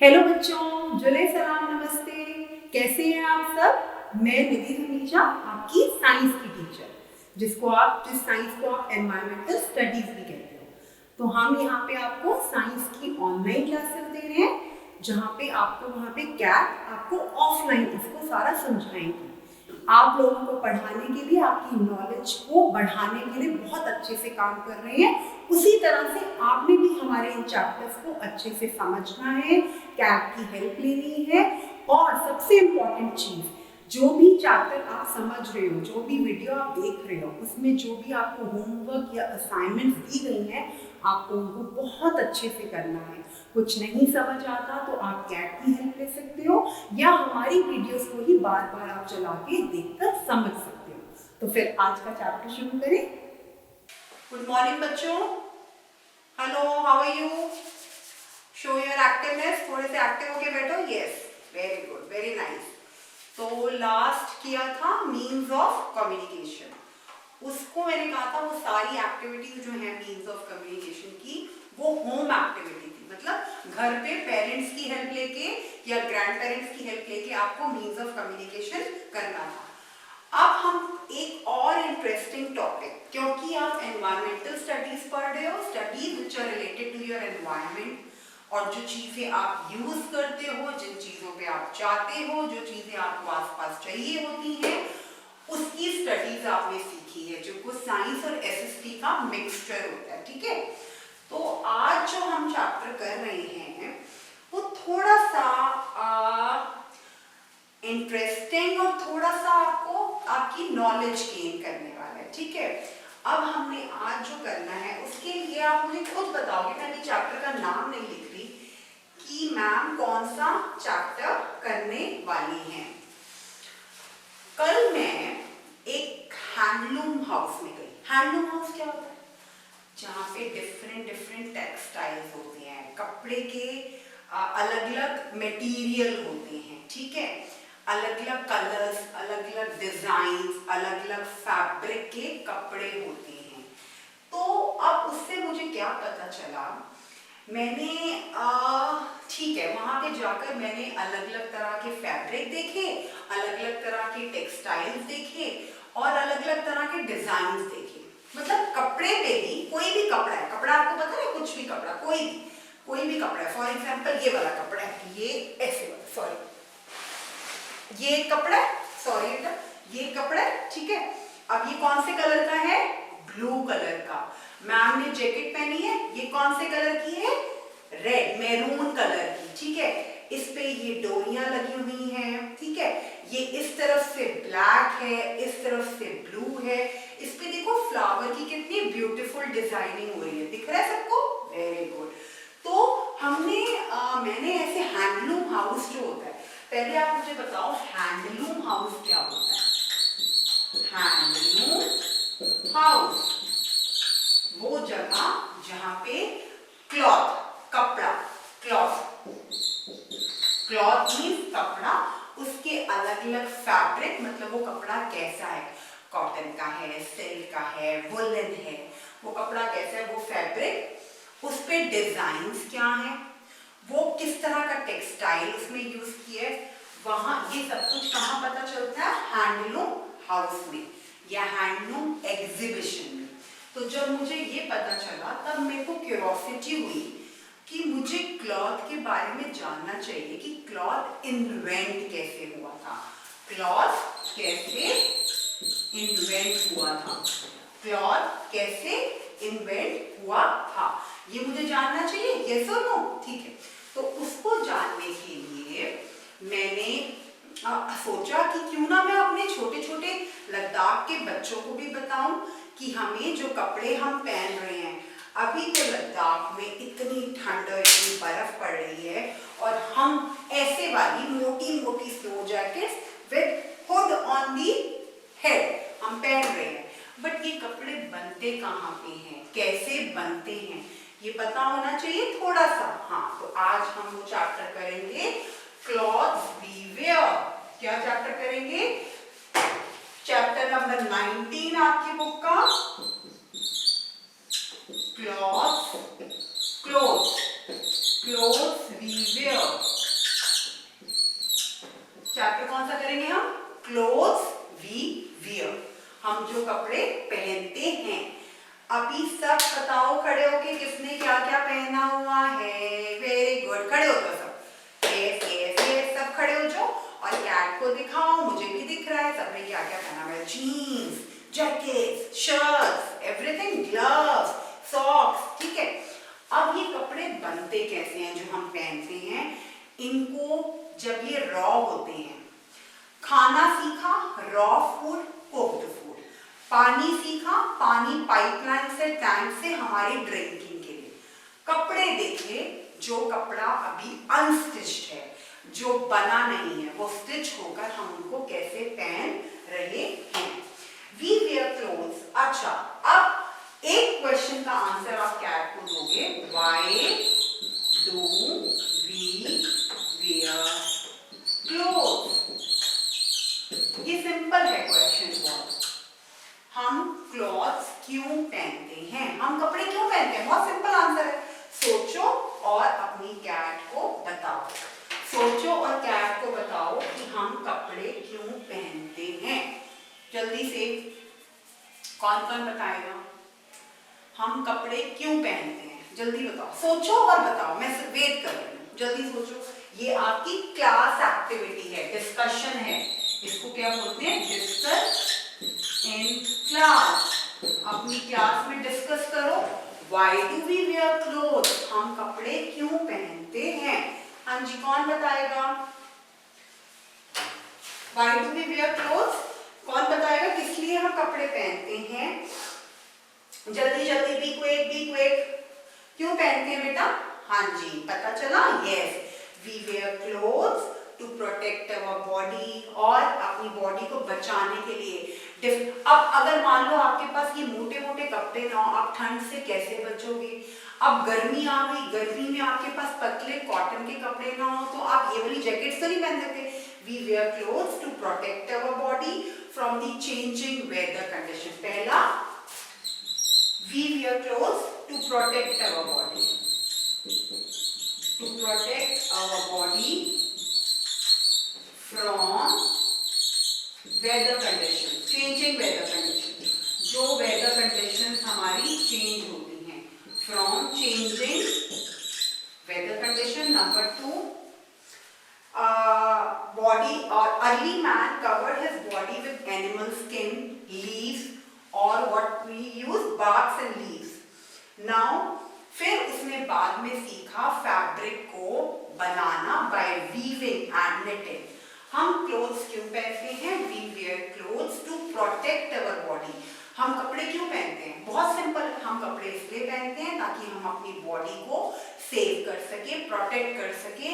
Hello बच्चों, जुले सलाम, नमस्ते। कैसे हैं आप सब? मैं निधि हमीजा, आपकी साइंस की टीचर, जिस साइंस को आप एनवायरमेंटल स्टडीज भी कहते हो। तो हम यहाँ पे आपको साइंस की ऑनलाइन क्लासेस दे रहे हैं, जहाँ पे आपको वहाँ पे कैट आपको ऑफलाइन इसको सारा समझाएंगे। आप लोगों को पढ़ाने के लिए, आपकी नॉलेज को बढ़ाने के लिए बहुत अच्छे से काम कर रहे हैं। उसी तरह से आपने भी हमारे इन चैप्टर्स को अच्छे से समझना है, कैट की हेल्प लेनी है। और सबसे इम्पॉर्टेंट चीज, जो भी चैप्टर आप समझ रहे हो, जो भी वीडियो आप देख रहे हो, उसमें जो भी आपको होमवर्क या असाइनमेंट्स दी गई हैं, आपको उनको बहुत अच्छे से करना है। कुछ नहीं समझ आता तो आप कैट की हेल्प ले सकते हो, या हमारी वीडियोस को ही बार बार आप चला के देखकर समझ सकते हो। तो फिर आज का चैप्टर शुरू करें। गुड मॉर्निंग बच्चों। Hello, how are you? Show your activeness. थोड़े से एक्टिव होके बैठो। Yes, very good, very nice. तो लास्ट किया था मीन्स ऑफ कम्युनिकेशन। उसको मैंने कहा था वो सारी एक्टिविटीज जो है मीन्स ऑफ कम्युनिकेशन की, वो होम एक्टिविटी थी। मतलब घर पे पेरेंट्स की हेल्प लेके या ग्रैंड पेरेंट्स की हेल्प लेके आपको मीन्स ऑफ कम्युनिकेशन करना था। अब हम एक और इंटरेस्टिंग टॉपिक, क्योंकि आप एनवायरमेंटल स्टडीज पढ़ रहे हो, studies which are related to your environment, और जो चीजें आप यूज करते हो, जिन चीजों पे आप चाहते हो, जो चीजें आपको आसपास चाहिए होती हैं, उसकी स्टडीज आपने सीखी है, जो कुछ साइंस और एसएसटी का मिक्सचर होता है। ठीक है, तो आज जो हम चैप्टर कर रहे हैं वो थोड़ा सा इंटरेस्टिंग और थोड़ा सा आपको आपकी नॉलेज गेन करने वाला है। ठीक है, अब हमने आज जो करना है उसके लिए आप मुझे खुद बताओगे, मैं चैप्टर का नाम नहीं लिख रही कि मैम कौन सा चैप्टर करने वाली हैं। कल मैं एक हैंडलूम हाउस में गई। हैंडलूम हाउस क्या होता है? जहाँ पे डिफरेंट डिफरेंट टेक्सटाइल्स होते हैं, कपड़े के अलग अलग मटेरियल होते हैं। ठीक है, अलग अलग कलर्स, अलग अलग डिजाइन, अलग अलग फैब्रिक के कपड़े होते हैं। तो अब उससे मुझे क्या पता चला, मैंने ठीक है, वहां पे जाकर मैंने अलग अलग तरह के फैब्रिक देखे, अलग अलग तरह के टेक्सटाइल्स देखे और अलग अलग तरह के डिजाइन देखे। मतलब कपड़े पे भी, कोई भी कपड़ा है, कपड़ा आपको पता है, कुछ भी कपड़ा, कोई भी कपड़ा है। फॉर एग्जांपल ये वाला कपड़ा है, ये ऐसे वाला, सॉरी ये कपड़ा है, सॉरी बेटा ये कपड़ा है। ठीक है, अब ये कौन से कलर का है? ब्लू कलर का। मैम ने जैकेट पहनी है, ये कौन से कलर की है? रेड, मैरून कलर की। ठीक है, इस पे ये डोरियां लगी हुई हैं। ठीक है, ये इस तरफ से ब्लैक है, इस तरफ से ब्लू है। इस पे देखो फ्लावर की कितनी ब्यूटीफुल डिजाइनिंग हो रही है, दिख रहा है सबको? Very good. तो हमने मैंने ऐसे हैंडलूम हाउस जो होता है, पहले आप मुझे बताओ हैंडलूम हाउस क्या होता है? हैंडलूम हाउस वो जगह जहां पे क्लॉथ, कपड़ा, क्लॉथ मीन्स कपड़ा, उसके अलग अलग फैब्रिक, मतलब वो कपड़ा कैसा है, कॉटन का है, सिल्क का है, वुलन है, वो कपड़ा कैसा है, वो फैब्रिक, उस पे डिजाइन्स क्या है, वो किस तरह का टेक्सटाइल उसमें यूज किया है, वहां ये सब कुछ कहाँ पता चलता है? हैंडलूम हाउस में या हैंडलूम एग्जीबिशन में। तो जब मुझे ये पता चला, तब मेरे को क्यूरियोसिटी हुई कि मुझे क्लॉथ के बारे में जानना चाहिए कि क्लॉथ इन्वेंट कैसे हुआ था, क्लॉथ कैसे इन्वेंट हुआ था, क्लॉथ कैसे इन्वेंट हुआ था, ये मुझे जानना चाहिए। यस और नो? ठीक है, तो उसको जानने के लिए मैंने सोचा कि क्यों ना मैं अपने छोटे छोटे लद्दाख के बच्चों को भी बताऊं कि हमें जो कपड़े हम पहन रहे हैं, अभी तो लद्दाख में इतनी ठंड और इतनी बर्फ पड़ रही है, और हम ऐसे वाली मोटी मोटी snow jackets with hood on the head हम पहन रहे हैं, बट ये कपड़े बनते कहाँ पे हैं, कैसे बनते हैं, ये पता होना चाहिए थोड़ा सा। हाँ, तो आज हम वो चैप्टर करेंगे, क्लॉथ्स वी वेयर। क्या चैप्टर करेंगे? चैप्टर नंबर 19 आपकी बुक का, clothes we wear. Clothes we wear, हम जो कपड़े पहनते हैं। अभी सब बताओ खड़े होके किसने क्या क्या पहना हुआ है। वेरी गुड, खड़े हो जाओ सब। यस यस यस, सब खड़े हो जाओ और कैट को दिखाओ, मुझे भी दिख रहा है सबने क्या क्या पहना हुआ है। Jeans, jackets, shirts, everything, gloves, socks, ठीक है। अब ये कपड़े बनते कैसे हैं जो हम पहनते हैं? इनको जब ये रॉ होते हैं, खाना सीखा, रॉ फूड, कुक्ड फूड। पानी सीखा, पानी पाइपलाइन से, टैंक से हमारी ड्रिंकिंग के लिए। कपड़े देखे, जो कपड़ा अभी अनस्टिच्ड है, जो बना नहीं है, वो स्टिच होकर हम उनको कैसे पहन रहे हैं। We wear clothes. अच्छा, अब एक क्वेश्चन का आंसर आप कैट को दोगे, why do we wear clothes. ये सिंपल है क्वेश्चन बहुत। हम क्लॉथ्स क्यों पहनते हैं, हम कपड़े क्यों पहनते हैं? बहुत सिंपल आंसर है। सोचो और अपनी कैट को बताओ। सोचो और कैट को बताओ कि हम कपड़े क्यों पहनते हैं। जल्दी से कौन कौन बताएगा हम कपड़े क्यों पहनते हैं? जल्दी बताओ, सोचो और बताओ, मैं सिर्फ वेट कर रही हूँ। जल्दी सोचो। ये आपकी क्लास एक्टिविटी है, डिस्कशन है। इसको क्या बोलते हैं? Discuss in class. अपनी क्लास में डिस्कस करो। Why do we wear clothes? हम कपड़े क्यों पहनते हैं? हाँ जी, कौन बताएगा? Why do we wear clothes? कौन बताएगा किस लिए हम कपड़े पहनते हैं? जल्दी जल्दी, बी क्विक, बी क्विक। क्यों पहनते हैं बेटा? हाँ जी, पता चला? Yes, we wear clothes to protect our body, और अपनी बॉडी को बचाने के लिए। अब अगर मान लो आपके पास ये मोटे मोटे कपड़े ना हो, आप ठंड से कैसे बचोगे? अब गर्मी आ गई, गर्मी में आपके पास पतले कॉटन के कपड़े ना हो तो आप ये वाली जैकेट्स तो नहीं पहन सकते। We wear clothes to protect our body from the changing weather condition. पहला, we wear clothes to protect our body, to protect our body from weather condition, changing weather condition. जो वेदर कंडीशन हमारी change होती हैं, from changing weather condition. Number 2, body और early man covered his body with animal skin, leaves, और what we use, barks and leaves. Now फिर उसने बाद में सीखा फैब्रिक को बनाना बाय वीविंग एंड निटिंग। हम क्लोथ्स क्यों पहनते हैं? We wear clothes to protect our body. हम कपड़े क्यों पहनते हैं? बहुत सिंपल, हम कपड़े इसलिए पहनते हैं ताकि हम अपनी बॉडी को सेव कर सके, प्रोटेक्ट कर सके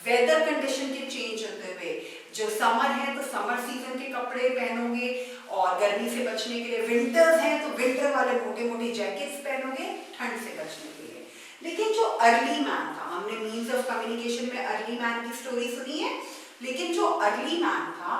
वेदर कंडीशन के चेंज होते हुए। जो समर है तो समर सीजन के कपड़े पहनोगे, और गर्मी से बचने के लिए विंटर्स हैं तो विंटर वाले मोटे मोटे जैकेट्स पहनोगे ठंड से बचने के लिए। लेकिन जो अर्ली मैन था, हमने मीन्स ऑफ कम्युनिकेशन में अर्ली मैन की स्टोरी सुनी है, लेकिन जो अर्ली मैन था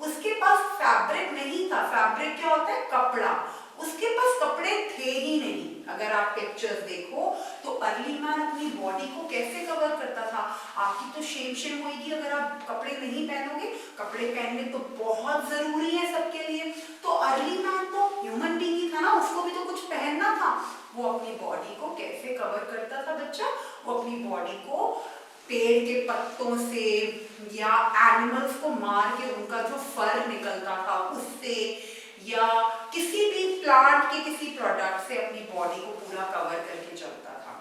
उसके पास फैब्रिक नहीं था। फैब्रिक क्या होता है? कपड़ा। उसके पास कपड़े थे ही नहीं। अगर आप पिक्चर्स देखो तो अर्ली मैन अपनी बॉडी को कैसे कवर करता था? आपकी तो शेम होगी अगर आप कपड़े नहीं पहनोगे। कपड़े पहनने तो बहुत जरूरी है सबके लिए। तो अर्ली मैन तो ह्यूमन बीइंग ही था ना, उसको भी तो कुछ पहनना था। वो अपनी बॉडी को कैसे कवर करता था बच्चा? वो अपनी बॉडी को पेड़ के पत्तों से या एनिमल्स को मार के उनका जो फर निकलता था उससे, या किसी भी प्लांट के किसी प्रोडक्ट से अपनी बॉडी को पूरा कवर करके चलता था।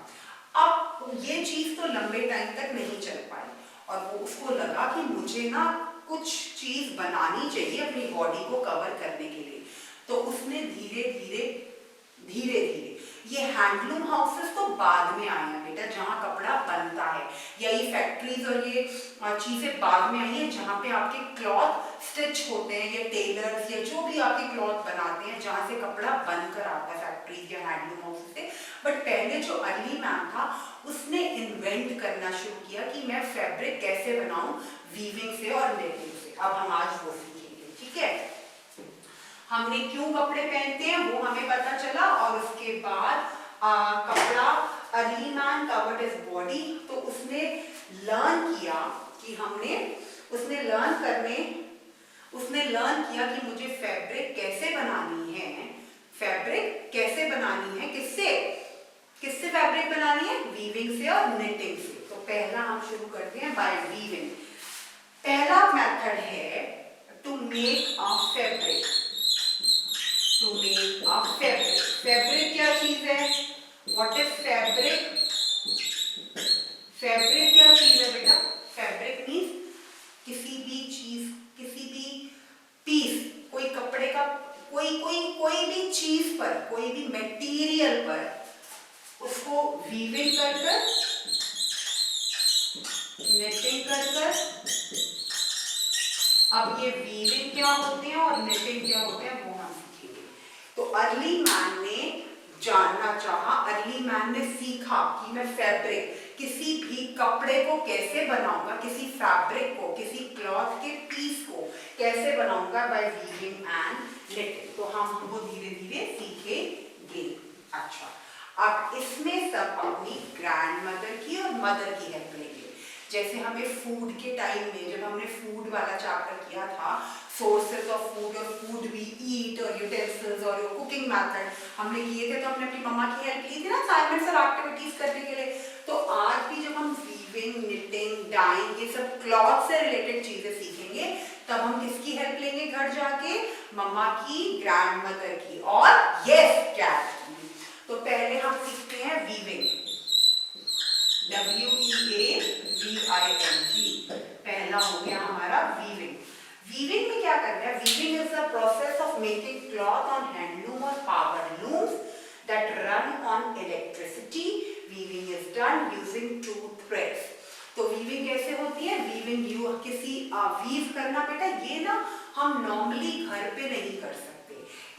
अब ये चीज तो लंबे टाइम तक नहीं चल पाई, और वो उसको लगा कि मुझे ना कुछ चीज बनानी चाहिए अपनी बॉडी को कवर करने के लिए। तो उसने धीरे धीरे ये हैंडलूम हाउसेस तो बाद में आए हैं बेटा, जहाँ कपड़ा बनता है, या ये फैक्ट्रीज और ये चीजें बाद में आई हैं जहाँ पे आपके क्लॉथ स्टिच होते हैं, या टेलर्स या जो भी आपके क्लॉथ बनाते हैं जहाँ से कपड़ा बनकर आता है फैक्ट्रीज या हैंडलूम हाउसेस से। बट पहले जो अर्ली मैन था उसने इन्वेंट करना शुरू किया कि मैं फैब्रिक कैसे बनाऊं वीविंग से और नेटिंग से। अब हम आज वो सीखेंगे, ठीक है। हमने क्यों कपड़े पहनते हैं वो हमें पता चला, और उसके बाद कपड़ा early man covered his body, तो उसने लर्न किया कि उसने लर्न किया कि मुझे फैब्रिक कैसे बनानी है, फैब्रिक कैसे बनानी है, किससे किससे फैब्रिक बनानी है, वीविंग से और निटिंग से। तो पहला हम शुरू करते हैं बाय वीविंग। पहला मेथड है to make a fabric, to make a fabric. Fabric क्या चीज है, व्हाट इज फैब्रिक, फैब्रिक क्या चीज है बेटा, फैब्रिक मीन्स किसी भी चीज, किसी भी पीस, कोई कपड़े का कोई भी चीज पर, कोई भी मटेरियल पर उसको वीविंग कर कर, नेटिंग कर कर। अब ये वीविंग क्या होते हैं और नेटिंग क्या होते हैं वो हम सीखेंगे। तो अर्ली मैन ने जानना चाहा, अर्ली मैन ने सीखा कि मैं फैब्रिक, किसी भी कपड़े को कैसे बनाऊंगा, किसी फैब्रिक को, किसी क्लॉथ के पीस को कैसे बनाऊंगा बाय वीविंग एंड नेटिंग। तो हम हमको धीरे धीरे सीखेंगे। अच्छा, अब इसमें सब अपनी ग्रैंड मदर की और मदर की हेल्प लेंगे। जैसे हमें फूड के टाइम में, जब हमने फूड वाला चैप्टर किया था, सोर्सेज ऑफ फूड और फूड वी ईट और यूटेंसिल्स और कुकिंग मेथड हमने किए थे, तो हमने अपनी मम्मा की हेल्प ली थी ना असाइनमेंट्स और एक्टिविटीज करने के लिए। तो आज भी जब हम वीविंग, निटिंग, डाइंग, ये सब क्लॉथ से रिलेटेड चीजें सीखेंगे, तब हम किसकी हेल्प लेंगे घर जाके, मम्मा की, ग्रैंड मदर की और यस डैड की। तो पहले हम सीखते हैं वीविंग, WEAVING। पहला हो गया हमारा वीविंग। वीविंग में क्या करना है, weaving is the process of making cloth on handloom और power looms that run on electricity. Weaving is done using 2 threads. तो वीविंग कैसे होती है, वीविंग यू किसी वीव करना बेटा, ये ना हम नॉर्मली घर पे नहीं कर सकते।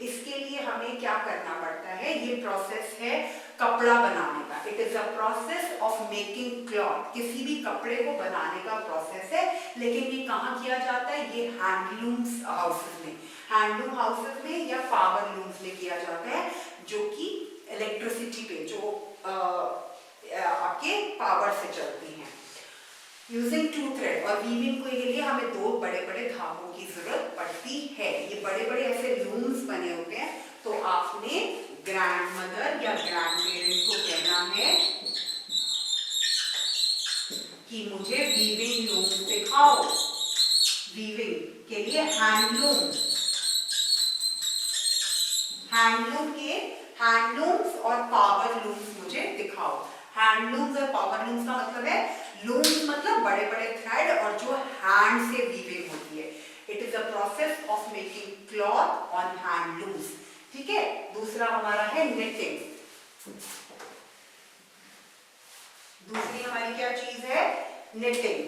इसके लिए हमें क्या करना पड़ता है, ये प्रोसेस है कपड़ा बनाने का। It is a process of making cloth, किसी भी कपड़े को बनाने का प्रोसेस है। लेकिन ये कहाँ किया जाता है, ये हैंडलूम्स हाउसेस में, हैंडलूम हाउसेस में या पावर लूम्स में किया जाता है, जो कि इलेक्ट्रिसिटी पे, जो आपके पावर से चलती हैं। यूजिंग 2 थ्रेड, और वीविंग के लिए हमें 2 बड़े बड़े धागों की जरूरत पड़ती है। ये बड़े बड़े ऐसे लूम्स बने होते हैं। तो आपने ग्रैंड मदर या ग्रैंड पेरेंट्स को कहना है कि मुझे वीविंग लूम्स दिखाओ। वीविंग के लिए हैंडलूम, हैंडलूम के हैंडलूम्स और पावर लूम्स मुझे दिखाओ। हैंडलूम्स और पावर लूम्स का मतलब है, लूम्स मतलब बड़े बड़े थ्रेड और जो हैंड से वीविंग होती है। It is a process of making cloth on handlooms. ठीक है, दूसरा हमारा है निटिंग। दूसरी हमारी क्या चीज है, निटिंग।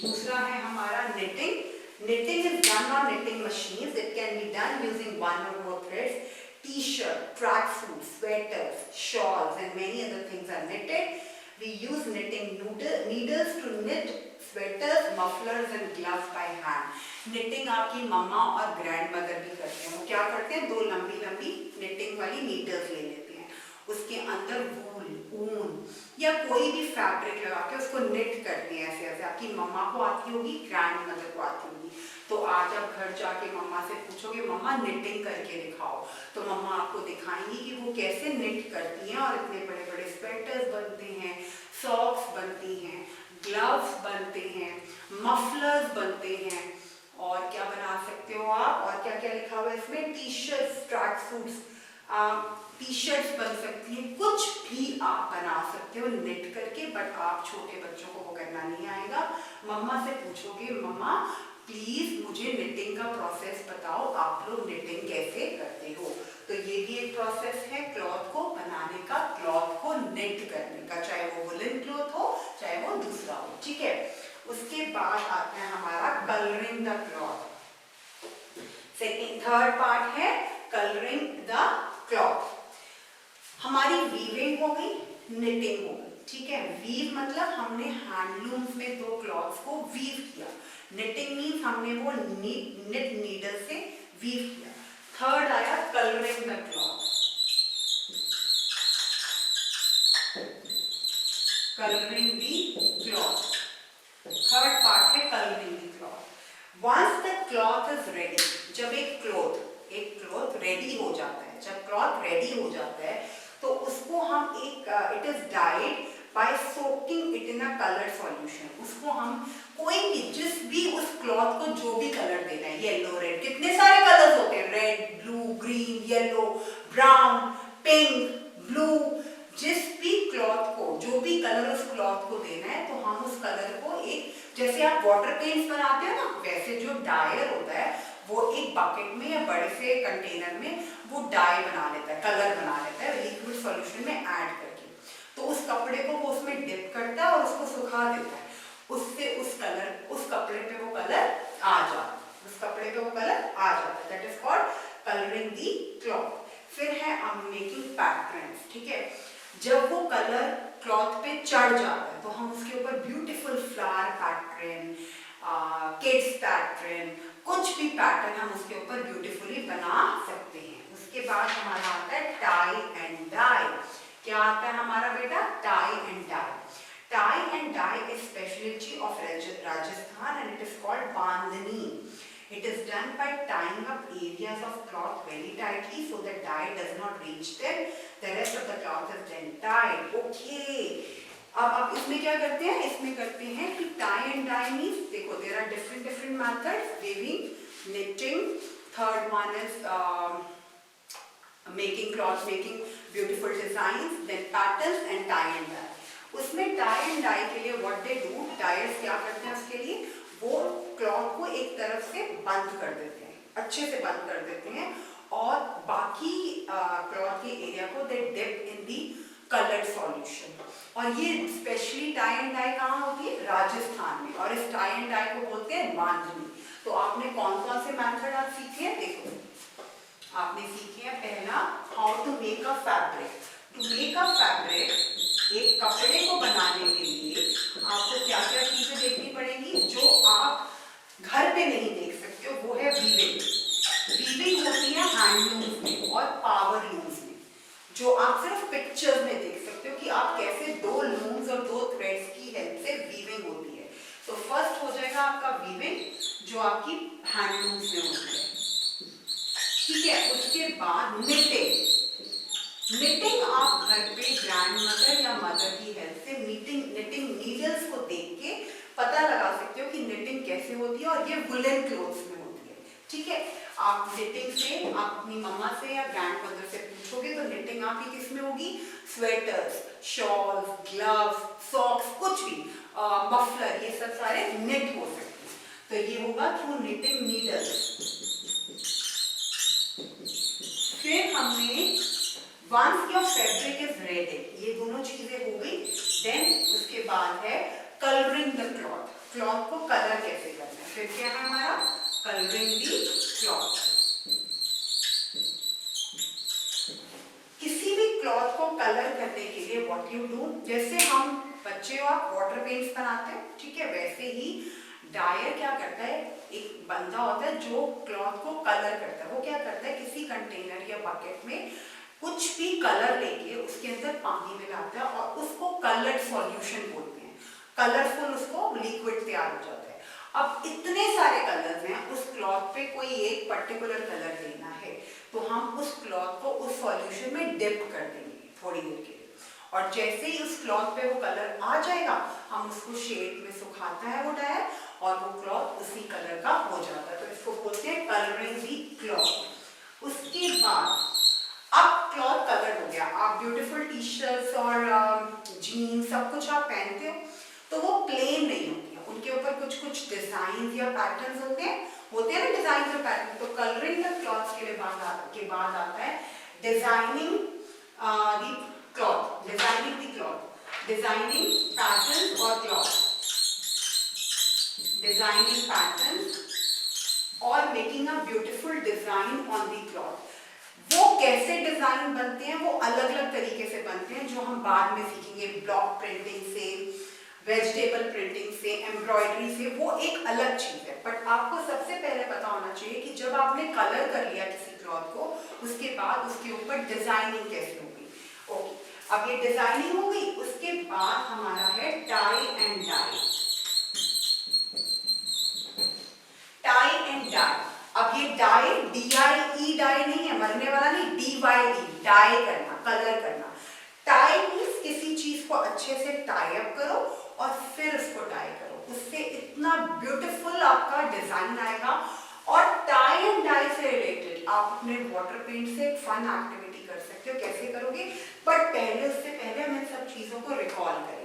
दूसरा है हमारा knitting. Knitting is done on knitting machines. It can be done using 1 or more threads. T-shirt, tracksuits, sweaters, shawls and many other things are knitted. We use knitting needles to knit sweaters, mufflers and gloves by hand. Knitting आपकी मम्मा और grand mother भी करते हैं। वो क्या करते हैं, 2 लंबी लंबी knitting वाली नीडल्स ले लेते हैं, उसके अंदर वूल, ऊन या कोई भी फैब्रिक लगा के उसको निट करते हैं ऐसे ऐसे। आपकी मम्मा को आती होगी, ग्रैंड मदर को आती होगी। तो आज आप घर जाके मम्मा से पूछोगे, मम्मा निटिंग करके दिखाओ, तो मम्मा आपको दिखाएंगी कि वो कैसे निट करती हैं। और इतने बड़े बड़े स्वेटर्स बनते हैं, सॉक्स बनती हैं, ग्लव्स बनते हैं, मफलर्स बनते हैं, और क्या बना सकते हो आप, और क्या क्या लिखा हुआ है इसमें, T shirts, track suits, T shirts बन सकती हैं, कुछ भी आप बना सकते हो निट करके। बट आप छोटे बच्चों को वो करना नहीं आएगा। मम्मा से पूछोगे, मम्मा प्लीज मुझे निटिंग का प्रोसेस बताओ, आप लोग निटिंग कैसे करते हो। तो ये भी एक प्रोसेस है क्लॉथ को बनाने का, क्लॉथ को निट करने का, चाहे वो वुलन क्लॉथ हो चाहे वो दूसरा हो। ठीक है, उसके बाद आता है हमारा colouring the cloth. Third part है कलरिंग द क्लॉथ। हमारी वीविंग हो गई, निटिंग हो गई। ठीक है, वीव मतलब हमने हैंडलूम्स में 2 क्लॉथ्स को वीव किया। निटिंग मीन्स हमने वो निट नीडल से वीव किया। थर्ड आया colouring the cloth. coloring the cloth. Third part है coloring the cloth. Once the cloth is ready, जब एक क्लॉथ रेडी हो जाता है, जब क्लॉथ रेडी हो जाता है तो उसको हम it is died by soaking it in a colour solution. उसको हम कोई भी जिस भी उस क्लॉथ को जो भी कलर देना है, येलो रेड, कितने सारे कलर्स होते हैं, red blue green yellow brown pink blue, जिस भी क्लॉथ को जो भी कलर उस क्लॉथ को देना है तो हम उस कलर को एक, जैसे आप वाटर पेंट्स बनाते हो ना, वैसे जो डायर होता है वो एक बकेट में या बड़े से कंटेनर में वो डाई बना लेता है, कलर बना लेता है लिक्विड सॉल्यूशन में ऐड करके. तो उस कपड़े को वो उसमें डिप करता है और उसको सुखा देता है. उससे उस कपड़े पे वो कलर आ जाता है, उस कपड़े पे वो कलर आ जाता है. That is called colouring the cloth. फिर है मेकिंग पैटर्न्स. ठीक है, जब वो कलर क्लॉथ पे चढ़ जाता है तो हम उसके ऊपर beautiful flower pattern, kids pattern, कुछ भी पैटर्न हम उसके ऊपर ब्यूटीफुली बना सकते हैं. उसके बाद हमारा आता है टाई एंड डाई. क्या आता है हमारा बेटा? Tie and dye. Tie and dye is specialty of Rajasthan and it is called bandhani. It is done by tying up areas of cloth very tightly so that dye does not reach them. The rest of the cloth is then tied. Okay. अब इसमें क्या करते हैं? इसमें करते हैं कि tie and dye means, देखो there are different methods: weaving, knitting. Third one is making cloth, making beautiful designs, then patterns and tie and dye. उसमें टाई एंड डाई के लिए व्हाट दे डू, डायर्स क्या करते हैं उसके लिए, वो क्लॉथ को एक तरफ से बंद कर देते हैं, अच्छे से बंद कर देते हैं, और बाकी क्लॉथ के एरिया को they dip in the coloured solution. और ये स्पेशली टाई एंड डाई कहाँ होती है? राजस्थान में. और इस टाई एंड डाई को बोलते हैं बांधनी. तो आपने कौन कौन से मेथड आप सीखे हैं? देखो, आपने सीखे हैं पहला, how to make a fabric. To make a fabric, एक कपड़े को बनाने के लिए आपको क्या क्या चीजें देखनी पड़ेगी जो आप घर पे नहीं देख सकते हो. वो है वीविंग. वीविंग होती है हैंडलूम्स में और पावर लूम्स में, जो आप सिर्फ पिक्चर्स में देख सकते हो कि आप कैसे दो लूम्स और दो थ्रेड्स की हेल्प से वीविंग होती है. तो फर्स्ट हो जाएगा आपका वीविंग, जो आपकी हैंडलूम्स में होती है. ठीक है, उसके बाद निटिंग. निटिंग आप घर पे ग्रैंड मदर या मदर की हेल्प से निटिंग नीडल्स को देख के पता लगा सकते हो कि निटिंग कैसे होती है, और ये वुलन क्लोथ्स में होती है. ठीक है, आप निटिंग से आप अपनी मम्मा से या ग्रैंड मदर से पूछोगे तो निटिंग आपकी किस में होगी? स्वेटर्स, शॉल्स, ग्लव्स, सॉक्स, कुछ भी, मफलर, ये सब सारे निट हो सकते हैं. तो ये होगा थ्रू निटिंग नीडल्स. फिर हमने once your fabric is ready, ये दोनों चीजें हो गई. देन उसके बाद है coloring the cloth. क्लॉथ को कलर कैसे करना है. फिर क्या है हमारा? coloring the cloth. किसी भी क्लॉथ को कलर करने के लिए what you do, जैसे हम बच्चे हो आप वाटर पेंट्स बनाते हो, ठीक है, वैसे ही डायर क्या करता है, एक बंदा होता है जो क्लॉथ को कलर करता है. वो क्या करता है, किसी कंटेनर या बकेट में कुछ भी कलर लेके उसके अंदर पानी मिलाता है और उसको कलर्ड सॉल्यूशन बोलते हैं. कलरफुल उसको लिक्विड तैयार हो जाता है. अब इतने सारे कलर्स हैं, उस क्लॉथ पे कोई एक पर्टिकुलर कलर देना है तो हम उस क्लॉथ को उस सॉल्यूशन में डिप कर देंगे थोड़ी देर के लिए, और जैसे ही उस क्लॉथ पे वो कलर आ जाएगा हम उसको शेड में सुखाता है वो डायर, और वो क्लॉथ उसी कलर का हो जाता है. तो इसको बोलते हैं कलरिंग दी क्लॉथ. उसके बाद अब क्लॉथ कलर हो गया, आप ब्यूटीफुल टी शर्ट्स और जीन्स सब कुछ आप पहनते हो तो वो प्लेन नहीं होती है, उनके ऊपर कुछ कुछ डिजाइन या पैटर्न्स होते हैं ना, डिजाइन और पैटर्न. तो कलरिंग द क्लॉथ के बाद आता है designing the cloth. Designing patterns और क्लॉथ, डिजाइनिंग पैटर्न्स और making a beautiful design on the cloth. वो कैसे डिजाइन बनते हैं, वो अलग अलग तरीके से बनते हैं जो हम बाद में सीखेंगे. ब्लॉक प्रिंटिंग से, वेजिटेबल प्रिंटिंग से, एम्ब्रॉयडरी से, वो एक अलग चीज है. बट आपको सबसे पहले पता होना चाहिए कि जब आपने कलर कर लिया किसी क्लॉथ को, उसके बाद उसके ऊपर डिजाइनिंग कैसे होगी. ओके, अब ये डिजाइनिंग हो गई, उसके बाद हमारा है tie and dye. Tie and dye, अब ये डाई DIE डाई नहीं है, मरने वाला नहीं, DYE डाई करना, कलर करना। टाई मीन्स किसी चीज को अच्छे से टाई अप करो और फिर उसको डाई करो, उससे इतना ब्यूटीफुल आपका डिजाइन आएगा। और टाई एंड डाई से रिलेटेड आप अपने वाटर पेंट से एक फन एक्टिविटी कर सकते हो। कैसे करोगे, बट पहले उससे पहले हम इन सब चीजों को रिकॉल करेंगे।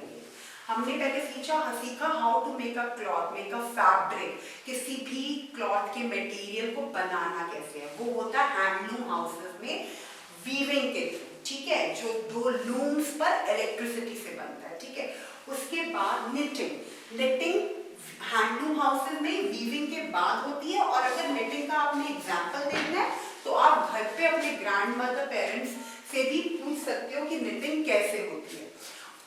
हमने पहले सीखा how to make a cloth, make a fabric, किसी भी क्लॉथ के मटेरियल को बनाना कैसे है, वो होता है हैंडलूम हाउसेस में वीविंग के थ्रू, ठीक है, जो 2 लूम्स पर इलेक्ट्रिसिटी से बनता है, ठीक है। उसके बाद निटिंग हैंडलूम हाउसेस में वीविंग के बाद होती है। और अगर निटिंग का आपने एग्जांपल देखना है तो आप घर पे अपने ग्रैंड मदर पेरेंट्स से भी पूछ सकते हो कि निटिंग कैसे होती है।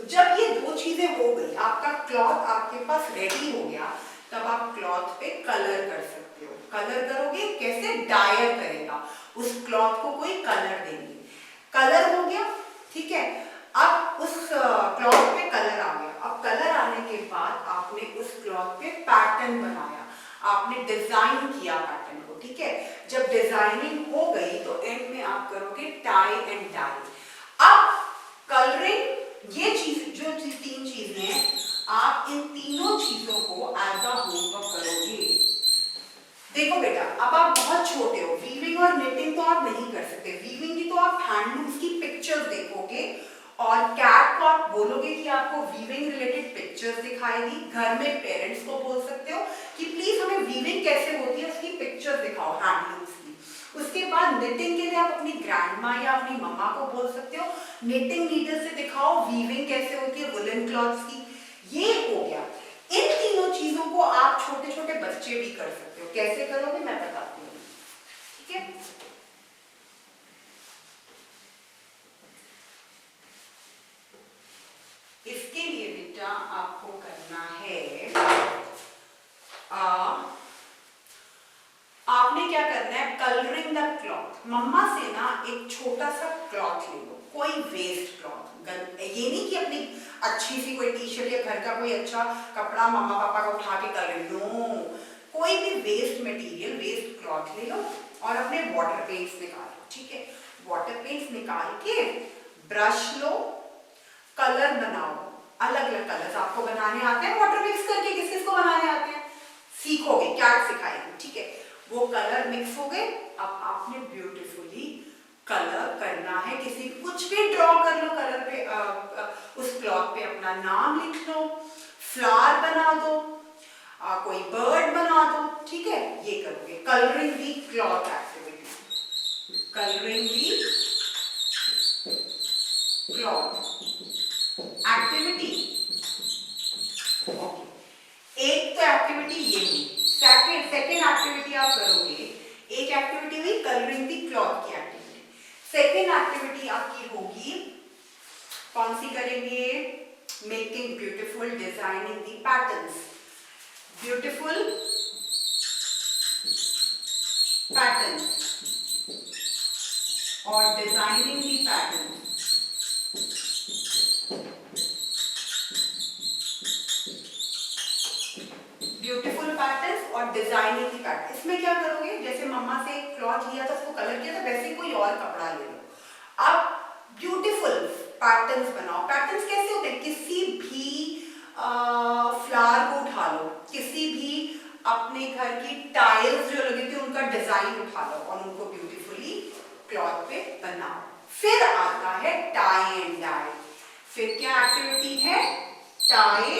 जब ये 2 चीजें हो गई, आपका क्लॉथ आपके पास रेडी हो गया, तब आप क्लॉथ पे कलर कर सकते हो। कलर करोगे कैसे, डायर करेगा, उस क्लॉथ को कोई कलर देंगे, कलर हो गया, ठीक है। अब उस क्लॉथ पे कलर आ गया, अब कलर आने के बाद आपने उस क्लॉथ पे पैटर्न बनाया, आपने डिजाइन किया पैटर्न को, ठीक है। जब डिजाइनिंग हो गई तो एंड में आप करोगे टाई एंड डाई। अब कलरिंग, ये चीज जो 3 चीजें हैं, आप इन तीनों चीजों को एज अ होमवर्क करोगे। देखो बेटा, अब आप बहुत छोटे हो, वीविंग और निटिंग तो आप नहीं कर सकते। वीविंग की तो आप हैंडलूम्स की पिक्चर्स देखोगे और कैट को आप बोलोगे कि आपको वीविंग रिलेटेड पिक्चर्स दिखाएगी। घर में पेरेंट्स को बोल सकते हो कि प्लीज हमें वीविंग कैसे होती है उसकी पिक्चर दिखाओ हैंडलूम्स की। उसके बाद निटिंग के लिए आप अपनी ग्रैंडमा या अपनी मम्मा को बोल सकते हो निटिंग नीडल से दिखाओ वीविंग कैसे होती है वुलन क्लॉथ्स की। ये हो गया। इन तीनों चीजों को आप छोटे छोटे बच्चे भी कर सकते हो। कैसे करोगे मैं बताती हूँ, ठीक है। इसके लिए बेटा आपको करना है, आपने क्या करना है, कलरिंग द क्लॉथ। मम्मा से ना एक छोटा सा क्लॉथ ले लो, कोई वेस्ट क्लॉथ, ये नहीं कि अपनी अच्छी सी कोई टी शर्ट या घर का कोई अच्छा कपड़ा मम्मा पापा का उठा के कर लो, कोई भी वेस्ट मटेरियल, वेस्ट क्लॉथ ले लो और अपने वाटर पेंट्स निकालो, ठीक है। वाटर पेंट्स निकाल के ब्रश लो, कलर बनाओ, अलग अलग कलर्स आपको बनाने आते हैं वाटर मिक्स करके, किस किस को बनाने आते हैं, सीखोगे, क्या सिखाएंगे, ठीक है। वो कलर मिक्स हो गए, अब आपने ब्यूटीफुली कलर करना है। किसी कुछ भी ड्रॉ कर लो कलर पे, उस क्लॉथ पे अपना नाम लिख लो, फ्लावर बना दो, कोई बर्ड बना दो, ठीक है। ये करोगे कलरिंग दी क्लॉथ एक्टिविटी, कलरिंग दी क्लॉथ एक्टिविटी। ओके, एक तो एक्टिविटी ये हुई। सेकेंड एक्टिविटी आप करोगे, एक एक्टिविटी हुई कलरिंग दी क्लॉथ की एक्टिविटी। सेकेंड एक्टिविटी आपकी होगी, कौन सी करेंगे, मेकिंग ब्यूटीफुल डिजाइनिंग दी पैटर्न्स, ब्यूटीफुल पैटर्न्स और designing the pattern. Beautiful patterns और डिजाइनिंग की पैटर्न। इसमें क्या करोगे, जैसे मम्मा से एक क्लॉथ लिया था उसको कलर किया था, वैसे कोई और कपड़ा ले लो, अब ब्यूटीफुल पैटर्न्स बनाओ। पैटर्न्स कैसे होते हैं, किसी भी फ्लावर को उठा लो, किसी भी अपने घर की टाइल्स जो लगी थी उनका डिजाइन उठा लो और उनको ब्यूटीफुली क्लॉथ पे बनाओ। फिर आता है टाई एंड डाई। फिर क्या एक्टिविटी है, टाई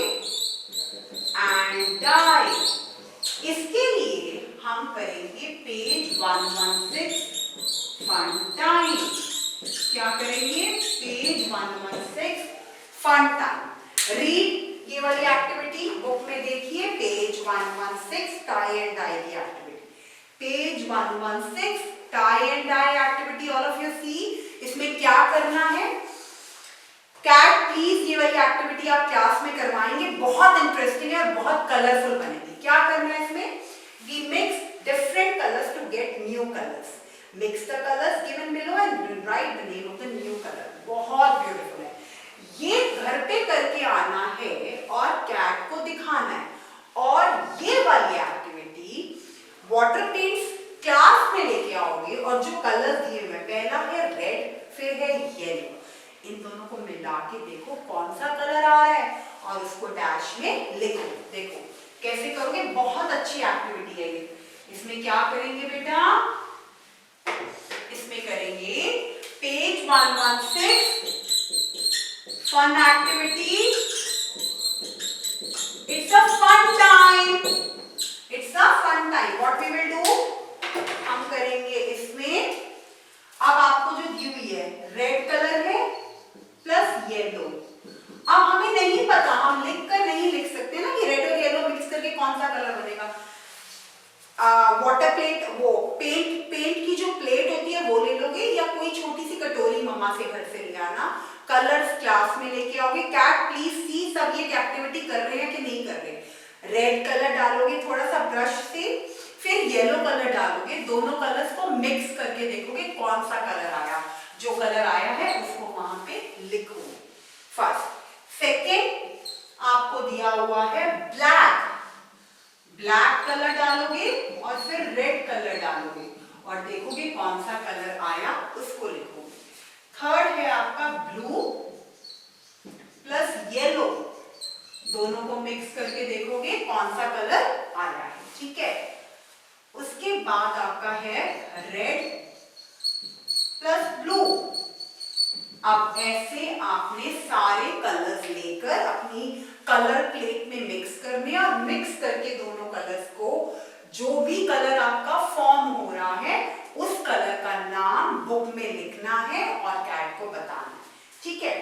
एंड डाई। इसके लिए हम करेंगे पेज 116 फन टाइम। क्या करेंगे, पेज 116 फन टाइम। रीड ये वाली एक्टिविटी बुक में देखिए, पेज 116 टाई एंड डाई की activity, page 116 tie and dye activity. All of you see, इसमें क्या करना है, कैट प्लीज ये वाली एक्टिविटी आप क्लास में करवाएंगे, बहुत इंटरेस्टिंग है और बहुत कलरफुल बनेगी। क्या करना है इसमें, we mix different colours to get new colours. Mix the colors given below and write the name of the new color. बहुत ब्यूटीफुल है। ये घर पे करके आना है और कैट को दिखाना है। और ये वाली एक्टिविटी वाटर पेंट्स क्लास में लेके आओगे और जो कलर दिए हुए, पहला है रेड, फिर है येलो, इन दोनों को मिला के देखो कौन सा कलर आ रहा है और उसको डैश में लिखो। देखो कैसे करोगे, बहुत अच्छी एक्टिविटी है ये। इसमें क्या करेंगे बेटा, इसमें करेंगे page 116 fun activity. It's a fun time, it's a fun time. What we will do, हम करेंगे इसमें, अब आपको जो दी हुई है रेड कलर है प्लस येलो। अब हमें नहीं पता, हम लिखकर नहीं लिख सकते ना कि रेड और येलो मिक्स करके कौन सा कलर बनेगा। वाटर प्लेट, वो पेंट की जो प्लेट होती है वो ले लोगे या कोई छोटी सी कटोरी मम्मा से घर से ले आना, कलर्स क्लास में लेके आओगे। कैट प्लीज सी सब ये एक्टिविटी कर रहे हैं कि नहीं कर रहे। रेड कलर डालोगे थोड़ा सा ब्रश से, फिर येलो कलर डालोगे, दोनों कलर्स को मिक्स करके देखोगे कौन सा कलर आया। जो कलर आया है उसको वहां पे लिखो फर्स्ट। सेकेंड आपको दिया हुआ है ब्लैक, ब्लैक कलर डालोगे और फिर रेड कलर डालोगे और देखोगे कौन सा कलर आया उसको लिखोगे। थर्ड है आपका ब्लू प्लस येलो, दोनों को मिक्स करके देखोगे कौन सा कलर आया है, ठीक है। उसके बाद आपका है रेड प्लस ब्लू। अब ऐसे आपने सारे कलर्स लेकर अपनी कलर प्लेट में मिक्स करने और मिक्स करके दोनों कलर्स को, जो भी कलर आपका फॉर्म हो रहा है उस कलर का नाम बुक में लिखना है और कैट को बताना है, ठीक है।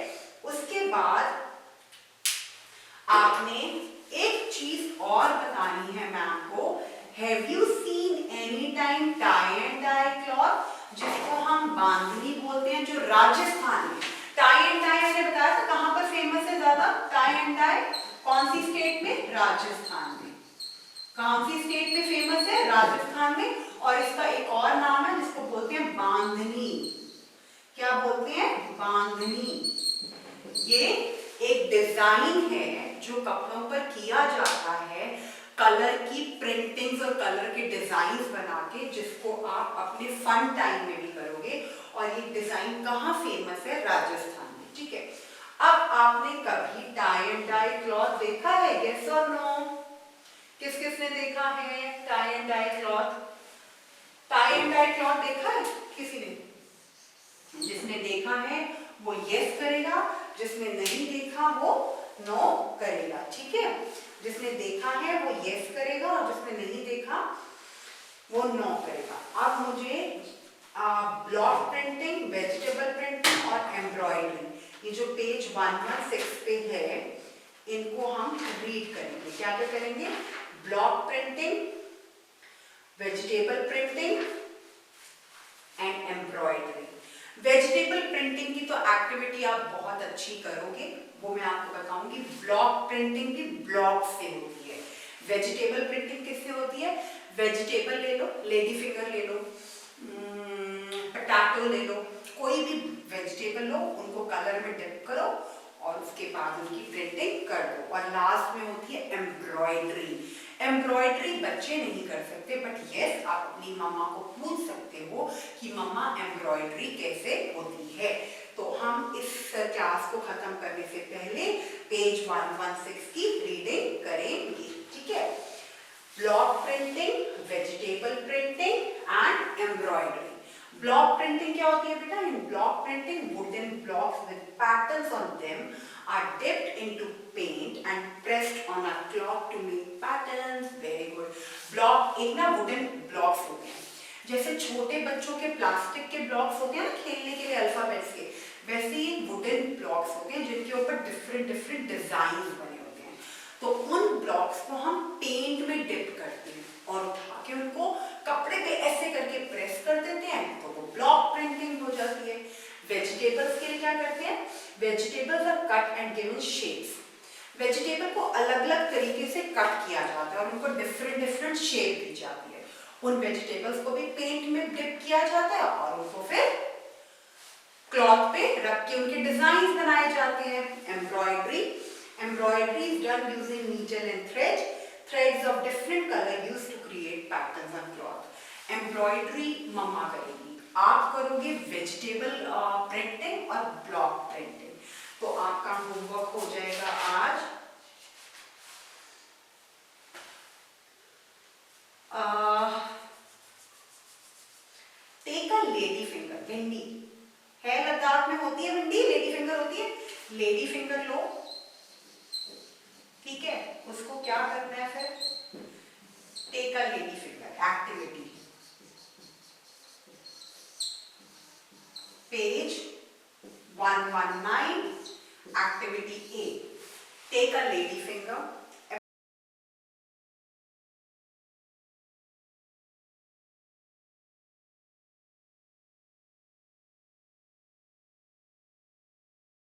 उसके बाद आपने एक चीज और बतानी है मैम को। Have you seen any time tie and dye cloth, जिसको हम बांधनी बोलते हैं, जो राजस्थान में टाई एंड डाई मैंने बताया था कहां पर फेमस है ज्यादा, टाई एंड डाई कौन सी स्टेट में, राजस्थान में। कौन सी स्टेट में फेमस है, राजस्थान में। और इसका एक और नाम है जिसको बोलते हैं बांधनी। क्या बोलते हैं, बांधनी। ये एक डिजाइन है जो कपड़ों पर किया जाता है, कलर की प्रिंटिंग्स और कलर के डिजाइन्स बना के, जिसको आप अपने फन टाइम में भी करोगे। और ये डिजाइन कहाँ फेमस है, राजस्थान में, ठीक है। अब आपने कभी टाई एंड डाई क्लॉथ देखा है, यस और नो? किस किसने देखा है tie and dye cloth? Tie and dye cloth देखा है किसी ने? जिसने देखा है वो यस करेगा, जिसने नहीं देखा वो नो करेगा, ठीक है। जिसने देखा है वो यस करेगा और जिसने नहीं देखा वो नो करेगा। अब मुझे ब्लॉक प्रिंटिंग, वेजिटेबल प्रिंटिंग और एम्ब्रॉयडरी, ये जो पेज 116 पे है, इनको हम रीड करेंगे। क्या क्या करेंगे, block printing, vegetable printing and embroidery. Vegetable printing की तो एक्टिविटी आप बहुत अच्छी करोगे, वो मैं आपको बताऊंगी। ब्लॉक प्रिंटिंग भी ब्लॉक से होती है। वेजिटेबल प्रिंटिंग किससे होती है, वेजिटेबल ले लो, लेडी फिंगर ले लो, पोटैटो ले लो, कोई भी वेजिटेबल लो, उनको कलर में डिप करो और उसके बाद उनकी प्रिंटिंग कर दो। और लास्ट में होती है एम्ब्रॉयडरी। एम्ब्रॉयडरी बच्चे नहीं कर सकते, बट यस आप अपनी मम्मा को पूछ सकते हो कि मम्मा एम्ब्रॉयडरी कैसे होती है। तो हम इस क्लास को खत्म करने से पहले पेज 116 की रीडिंग करेंगे, ठीक है। Block printing, vegetable printing and embroidery. Block printing क्या होती है बेटा, in block printing wooden blocks with patterns on them are dipped into paint and pressed on a cloth to make patterns. Very good. Block एक ना wooden blocks होते हैं, जैसे छोटे बच्चों के प्लास्टिक के ब्लॉक्स होते हैं ना खेलने के लिए अल्फाबेट्स के, वैसे ही वुडन ब्लॉक्स होते हैं जिनके ऊपर डिफरेंट डिफरेंट डिजाइन बने होते हैं। तो उन ब्लॉक्स को हम पेंट में डिप करते हैं और उठा के उनको कपड़े पे ऐसे करके प्रेस कर देते हैं, तो वो ब्लॉक प्रिंटिंग हो जाती है। वेजिटेबल्स के लिए क्या करते हैं, vegetables are cut and given shapes. Vegetable को अलग अलग तरीके से कट किया जाता है और उनको डिफरेंट डिफरेंट शेप दी जाती है। उन वेजिटेबल्स को भी पेंट में डिप किया जाता है और उनको फिर क्लॉथ पे रख के उनके डिजाइन बनाए जाते हैं। Embroidery is done using needle and threads of different colour used to create patterns on cloth. Embroidery मम्मा करेगी, आप करोगे वेजिटेबल प्रिंटिंग और ब्लॉक प्रिंटिंग। तो आपका होमवर्क हो जाएगा आज टेक अ लेडी फिंगर, भिंडी है, लद्दाख में होती है भिंडी, लेडी फिंगर होती है, लेडी फिंगर लो, ठीक है। उसको क्या करना है फिर, take a lady finger activity, page 119 activity A, take a lady finger